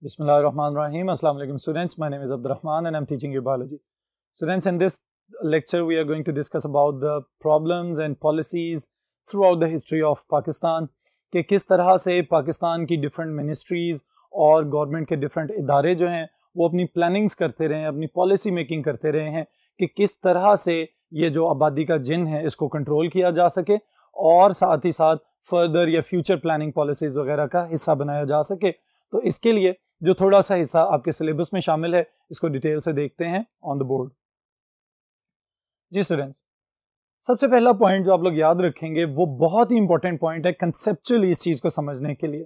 Bismillahirrahmanirrahim. Assalamu alaikum students. My name is Abdurrahman and I'm teaching you biology. Students, in this lecture we are going to discuss about the problems and policies throughout the history of Pakistan कि किस तरह से पाकिस्तान की different ministries और government के different इदारे जो हैं वो अपनी plannings करते रहे हैं, अपनी policy making करते रहे हैं कि किस तरह से ये जो आबादी का जिन है इसको कंट्रोल किया जा सके और साथ ही साथ फर्दर या फ्यूचर प्लानिंग पॉलिसीज़ वगैरह का हिस्सा बनाया जा सके। तो इसके लिए जो थोड़ा सा हिस्सा आपके सिलेबस में शामिल है इसको डिटेल से देखते हैं ऑन द बोर्ड। जी स्टूडेंट्स, सबसे पहला पॉइंट जो आप लोग याद रखेंगे वो बहुत ही इंपॉर्टेंट पॉइंट है कंसेप्चुअली इस चीज़ को समझने के लिए।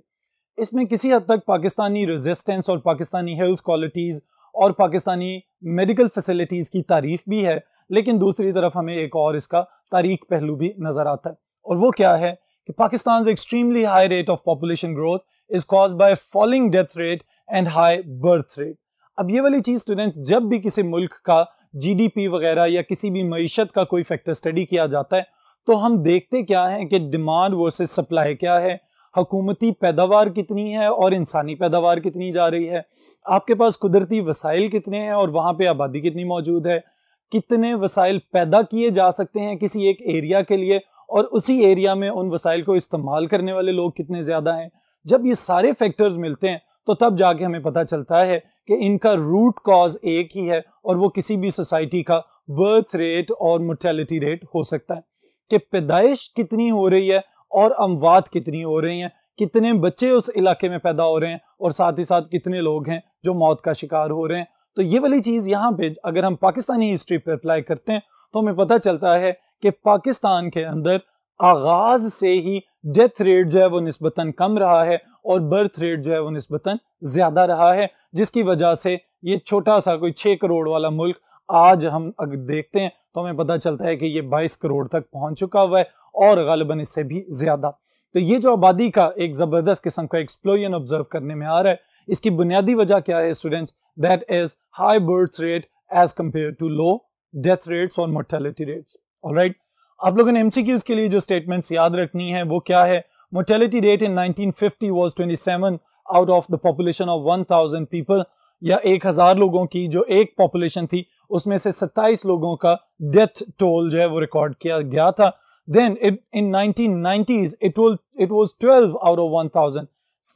इसमें किसी हद तक पाकिस्तानी रेजिस्टेंस और पाकिस्तानी हेल्थ क्वालिटीज़ और पाकिस्तानी मेडिकल फैसिलिटीज़ की तारीफ भी है, लेकिन दूसरी तरफ हमें एक और इसका तारीख पहलू भी नज़र आता है और वो क्या है कि Pakistan extremely high rate of population growth is caused by fouling death rate and high birth rate. अब ये वाली चीज़ स्टूडेंट्स, जब भी किसी मुल्क का जीडीपी वगैरह या किसी भी मईशत का कोई फैक्टर स्टडी किया जाता है तो हम देखते क्या है कि डिमांड वर्सेस सप्लाई क्या है, हुकूमती पैदावार कितनी है और इंसानी पैदावार कितनी जा रही है, आपके पास कुदरती वसाइल कितने हैं और वहाँ पे आबादी कितनी मौजूद है, कितने वसाइल पैदा किए जा सकते हैं किसी एक एरिया के लिए और उसी एरिया में उन वसाइल को इस्तेमाल करने वाले लोग कितने ज़्यादा हैं। जब ये सारे फैक्टर्स मिलते हैं तो तब जाके हमें पता चलता है कि इनका रूट कॉज एक ही है और वो किसी भी सोसाइटी का बर्थ रेट और मोर्टेलिटी रेट हो सकता है कि पैदाइश कितनी हो रही है और अमवात कितनी हो रही हैं, कितने बच्चे उस इलाके में पैदा हो रहे हैं और साथ ही साथ कितने लोग हैं जो मौत का शिकार हो रहे हैं। तो ये वाली चीज़ यहाँ पे अगर हम पाकिस्तानी हिस्ट्री पे अप्लाई करते हैं तो हमें पता चलता है कि पाकिस्तान के अंदर आगाज से ही डेथ रेट जो है वो निस्बतन कम रहा है और बर्थ रेट जो है वो निस्बतन ज्यादा रहा है, जिसकी वजह से ये छोटा सा कोई 6 करोड़ वाला मुल्क आज हम अगर देखते हैं तो हमें पता चलता है कि ये 22 करोड़ तक पहुंच चुका हुआ है और गालिबन इससे भी ज्यादा। तो ये जो आबादी का एक जबरदस्त किस्म का एक्सप्लोजन ऑब्जर्व करने में आ रहा है, इसकी बुनियादी वजह क्या है students? That is high birth rate as compared to low death rates और मोर्टेलिटी रेट्स। ऑलराइट, आप लोगों ने एमसीक्यूज के लिए जो स्टेटमेंट्स याद रखनी है वो क्या है? Mortality rate in 1950 was 27 out of the population of 1000 people, या 1000 लोगों की जो एक पॉपुलेशन थी उसमें से 27 लोगों का डेथ टोल जो है वो रिकॉर्ड किया गया था। Then in 1990s it was 12 out of 1000,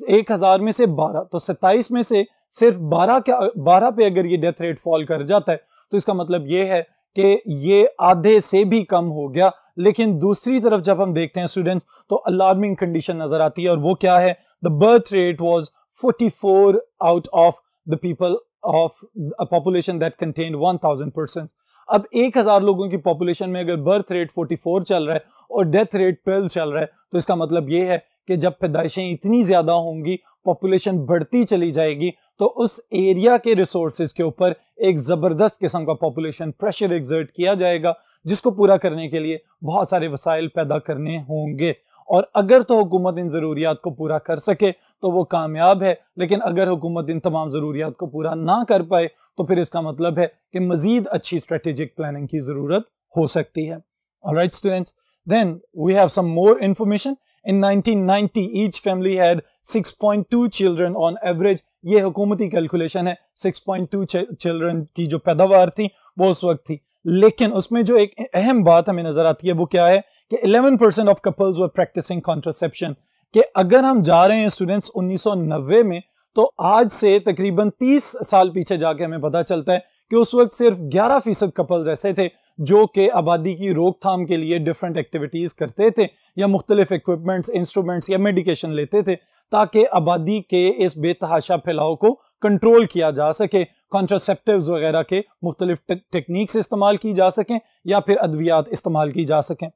1000 में से 12, तो 27 में से सिर्फ 12 पे अगर ये डेथ रेट फॉल कर जाता है तो इसका मतलब ये है कि ये आधे से भी कम हो गया। लेकिन दूसरी तरफ जब हम देखते हैं स्टूडेंट्स तो अलार्मिंग कंडीशन नजर आती है और वो क्या है? The birth rate was 44 out of the people of a population that contained 1000 persons. अब 1000 लोगों की पॉपुलेशन में अगर बर्थ रेट 44 चल रहा है और डेथ रेट 12 चल रहा है तो इसका मतलब ये है कि जब पैदाइशें इतनी ज्यादा होंगी, पॉपुलेशन बढ़ती चली जाएगी, तो उस एरिया के रिसोर्सेज के ऊपर एक जबरदस्त किस्म का पॉपुलेशन प्रेशर एग्जर्ट किया जाएगा, जिसको पूरा करने के लिए बहुत सारे वसाइल पैदा करने होंगे। और अगर तो हुकूमत इन ज़रूरियात को पूरा कर सके तो वो कामयाब है, लेकिन अगर हुकूमत इन तमाम ज़रूरियात को पूरा ना कर पाए तो फिर इसका मतलब है कि मज़ीद अच्छी स्ट्रेटेजिक प्लानिंग की ज़रूरत हो सकती है। Alright students, then we have some more information. In 1990 each family had 6.2 children on average। ये हुकूमती कैलकुलेशन है, 6.2 चिल्ड्रन की जो पैदावार थी वो उस वक्त थी। लेकिन उसमें जो एक अहम बात हमें नजर आती है वो क्या है कि 11% of couples were practising contraception. कि अगर हम जा रहे हैं स्टूडेंट्स 1990 में तो आज से तकरीबन 30 साल पीछे जाके हमें पता चलता है कि उस वक्त सिर्फ 11% कपल्स ऐसे थे जो कि आबादी की रोकथाम के लिए डिफरेंट एक्टिविटीज़ करते थे या मुख्तलिफ इक्विपमेंट्स, इंस्ट्रूमेंट्स या मेडिकेशन लेते थे ताकि आबादी के इस बेतहाशा फैलाव को कंट्रोल किया जा सके, कॉन्ट्रासेप्टिव्स वगैरह के मुख्तलिफ टेक्निक्स इस्तेमाल की जा सकें या फिर अद्वियात इस्तेमाल की जा सकें।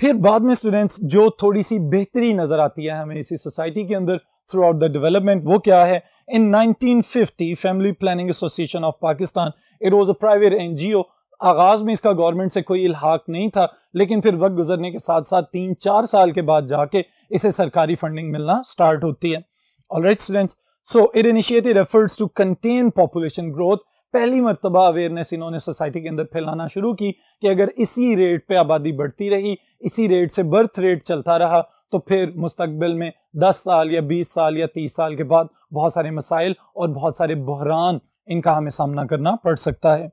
फिर बाद में स्टूडेंट्स जो थोड़ी सी बेहतरी नज़र आती है हमें इसी सोसाइटी के अंदर थ्रू आउट द डेवलपमेंट, वो क्या है? इन 1950 family planning association of Pakistan, it was a private NGO. आगाज में इसका गवर्नमेंट से कोई इल्हाक नहीं था, लेकिन फिर वक्त गुजरने के साथ साथ 3-4 साल के बाद जाके इसे सरकारी फंडिंग मिलना स्टार्ट होती है। Alright students, so it initiated efforts to contain population growth. पहली मरतबा अवेयरनेस इन्होंने सोसाइटी के अंदर फैलाना शुरू की कि अगर इसी रेट पे आबादी बढ़ती रही, इसी रेट से बर्थ रेट चलता रहा तो फिर मुस्तकबिल में 10 साल या 20 साल या 30 साल के बाद बहुत सारे मसाइल और बहुत सारे बहरान इनका हमें सामना करना पड़ सकता है।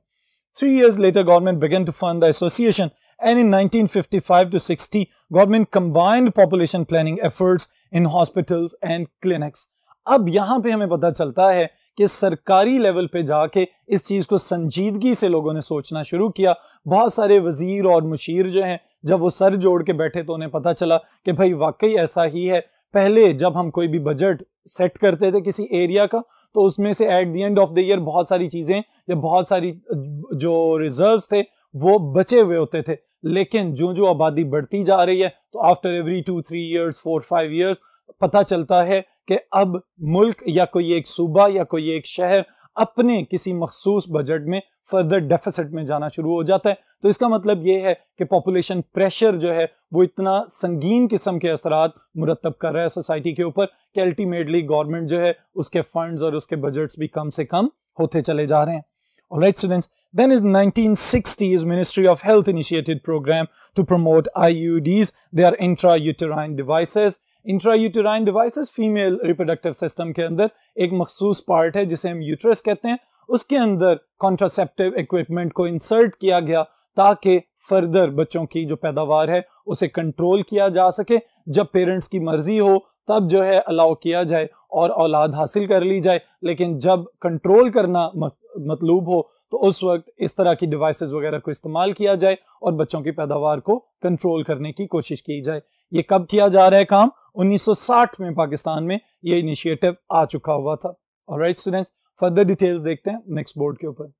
3 years later, government began to fund the association, and in 1955 to 60, government combined population planning efforts in hospitals and clinics. अब यहाँ पे हमें पता चलता है कि सरकारी लेवल पे जाके इस चीज़ को संजीदगी से लोगों ने सोचना शुरू किया। बहुत सारे वजीर और मुशीर जो हैं, जब वो सर जोड़ के बैठे तो उन्हें पता चला कि भाई वाकई ऐसा ही है। पहले जब हम कोई भी बजट सेट करते थे किसी एरिया का, तो उसमें से at the end of the year बहुत सारी चीज़ें या बहुत सारी जो रिजर्व्स थे वो बचे हुए होते थे। लेकिन जो आबादी बढ़ती जा रही है, तो आफ्टर एवरी 2-3 years 4-5 years पता चलता है कि अब मुल्क या कोई एक सूबा या कोई एक शहर अपने किसी मखसूस बजट में फर्दर डेफिसिट में जाना शुरू हो जाता है। तो इसका मतलब ये है कि पॉपुलेशन प्रेशर जो है वो इतना संगीन किस्म के असरात मुरतब कर रहा है सोसाइटी के ऊपर कि अल्टीमेटली गवर्नमेंट जो है उसके फंड्स और उसके बजट्स भी कम से कम होते चले जा रहे हैं। Alright students, then in 1960s Ministry of Health initiated program to promote IUDs. They are intrauterine devices. Intrauterine devices female reproductive system के अंदर एक मखसूस पार्ट है जिसे हम यूट्रस कहते हैं। उसके अंदर कॉन्ट्रासेप्टिव इक्विपमेंट को इंसर्ट किया गया ताकि फर्दर बच्चों की जो पैदावार है उसे कंट्रोल किया जा सके। जब पेरेंट्स की मर्जी हो तब जो है अलाउ किया जाए और औलाद हासिल कर ली जाए, लेकिन जब कंट्रोल करना मतलूब हो तो उस वक्त इस तरह की डिवाइसेस वगैरह को इस्तेमाल किया जाए और बच्चों की पैदावार को कंट्रोल करने की कोशिश की जाए। ये कब किया जा रहा है काम? 1960 में पाकिस्तान में ये इनिशिएटिव आ चुका हुआ था। ऑलराइट स्टूडेंट्स, फर्दर डिटेल्स देखते हैं नेक्स्ट बोर्ड के ऊपर।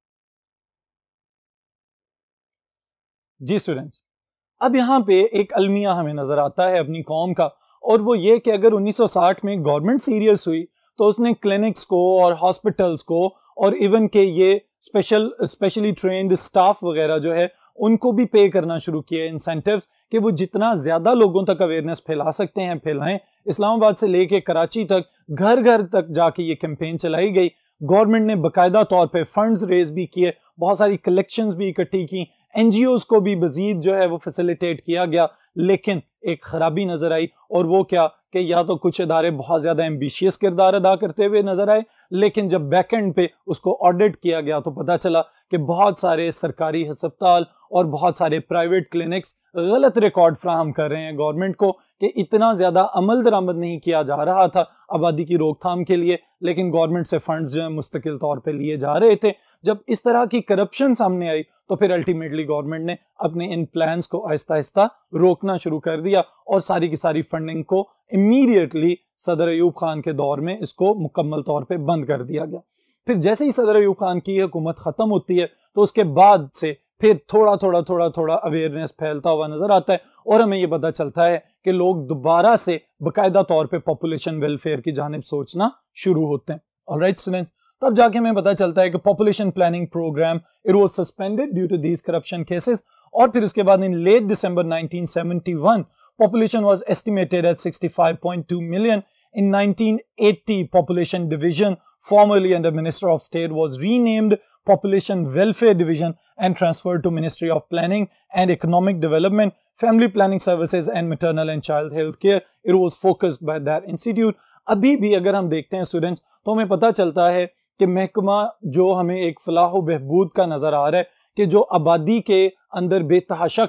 जी स्टूडेंट्स, अब यहाँ पे एक अलमिया हमें नजर आता है अपनी कौम का, और वो ये कि अगर 1960 में गवर्नमेंट सीरियस हुई तो उसने क्लिनिक्स को और हॉस्पिटल्स को और इवन के ये स्पेशली ट्रेन्ड स्टाफ वगैरह जो है उनको भी पे करना शुरू किए इंसेंटिव्स कि वो जितना ज्यादा लोगों तक अवेयरनेस फैला सकते हैं फैलाएं। इस्लामाबाद से लेके कराची तक घर घर तक जाके ये कैंपेन चलाई गई। गवर्नमेंट ने बाकायदा तौर पे फंड्स रेज भी किए, बहुत सारी कलेक्शंस भी इकट्ठी की, एनजीओज को भी मजीद जो है वो फैसिलिटेट किया गया। लेकिन एक खराबी नजर आई, और वो क्या कि या तो कुछ इदारे बहुत ज्यादा एम्बिशियस किरदार अदा करते हुए नजर आए, लेकिन जब बैक एंड पे उसको ऑडिट किया गया तो पता चला कि बहुत सारे सरकारी अस्पताल और बहुत सारे प्राइवेट क्लिनिक्स गलत रिकॉर्ड फ्राहम कर रहे हैं गवर्नमेंट को कि इतना ज्यादा अमल दरामद नहीं किया जा रहा था आबादी की रोकथाम के लिए, लेकिन गवर्नमेंट से फंड्स जो है मुस्तकिल तौर पे लिए जा रहे थे। जब इस तरह की करप्शन सामने आई तो फिर अल्टीमेटली गवर्नमेंट ने अपने इन प्लान्स को आहिस्ता आहिस्ता रोकना शुरू कर दिया और सारी की सारी फंडिंग को इमीडिएटली सदर अयूब खान के दौर में इसको मुकम्मल तौर पे बंद कर दिया गया। फिर जैसे ही सदर अयूब खान की हुकूमत खत्म होती है तो उसके बाद से फिर थोड़ा अवेयरनेस फैलता हुआ नजर आता है, और हमें यह पता चलता है कि लोग दोबारा से बाकायदा तौर पे पॉपुलेशन वेलफेयर की जानिब सोचना शुरू होते हैं। ऑलराइट स्टूडेंट्स, तब जाके हमें पता चलता है कि population planning programme it was suspended due to these corruption cases, और फिर उसके बाद in late December 1971 population was estimated at 65.2 million. In 1980, Population Division, formerly under Minister of State, was renamed Population Welfare Division and transferred to Ministry of Planning and Economic Development, Family Planning Services and Maternal and Child Health Care. It was focused by that institute. अभी भी अगर हम देखते हैं students तो हमें पता चलता है कि महकमा जो हमें एक फलाह बहबूद का नजर आ रहा है कि जो आबादी के अंदर बेतहाशा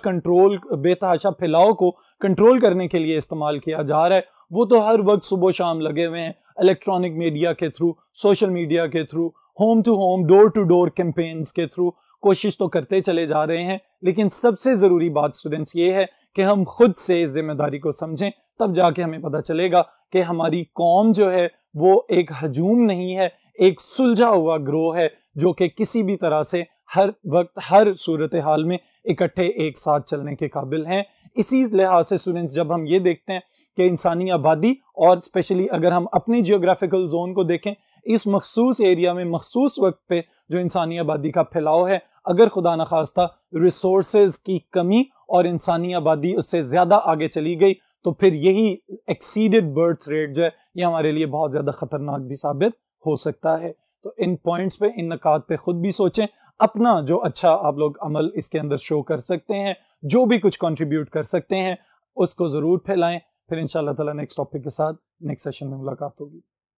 फैलाव को कंट्रोल करने के लिए इस्तेमाल किया जा रहा है, वो तो हर वक्त सुबह शाम लगे हुए हैं इलेक्ट्रॉनिक मीडिया के थ्रू, सोशल मीडिया के through, home to home, door to door campaigns के थ्रू कोशिश तो करते चले जा रहे हैं। लेकिन सबसे ज़रूरी बात स्टूडेंट्स ये है कि हम खुद से इस जिम्मेदारी को समझें, तब जाके हमें पता चलेगा कि हमारी कौम जो है वो एक हजूम नहीं है, एक सुलझा हुआ ग्रोह है जो कि किसी भी तरह से हर वक्त हर सूरत हाल में इकट्ठे एक साथ चलने के काबिल हैं। इसी लिहाज से स्टूडेंट्स जब हम ये देखते हैं कि इंसानी आबादी, और स्पेशली अगर हम अपनी जियोग्राफिकल जोन को देखें, इस मखसूस एरिया में मखसूस वक्त पे जो इंसानी आबादी का फैलाव है, अगर खुदा न खास्ता रिसोर्सेज की कमी और इंसानी आबादी उससे ज़्यादा आगे चली गई तो फिर यही एक्सीडेड बर्थ रेट जो है ये हमारे लिए बहुत ज़्यादा ख़तरनाक भी साबित हो सकता है। तो इन पॉइंट्स पे, इन नकात पे खुद भी सोचें, अपना जो अच्छा आप लोग अमल इसके अंदर शो कर सकते हैं, जो भी कुछ कंट्रीब्यूट कर सकते हैं उसको ज़रूर फैलाएं। फिर इंशाल्लाह ताला नेक्स्ट टॉपिक के साथ नेक्स्ट सेशन में मुलाकात होगी।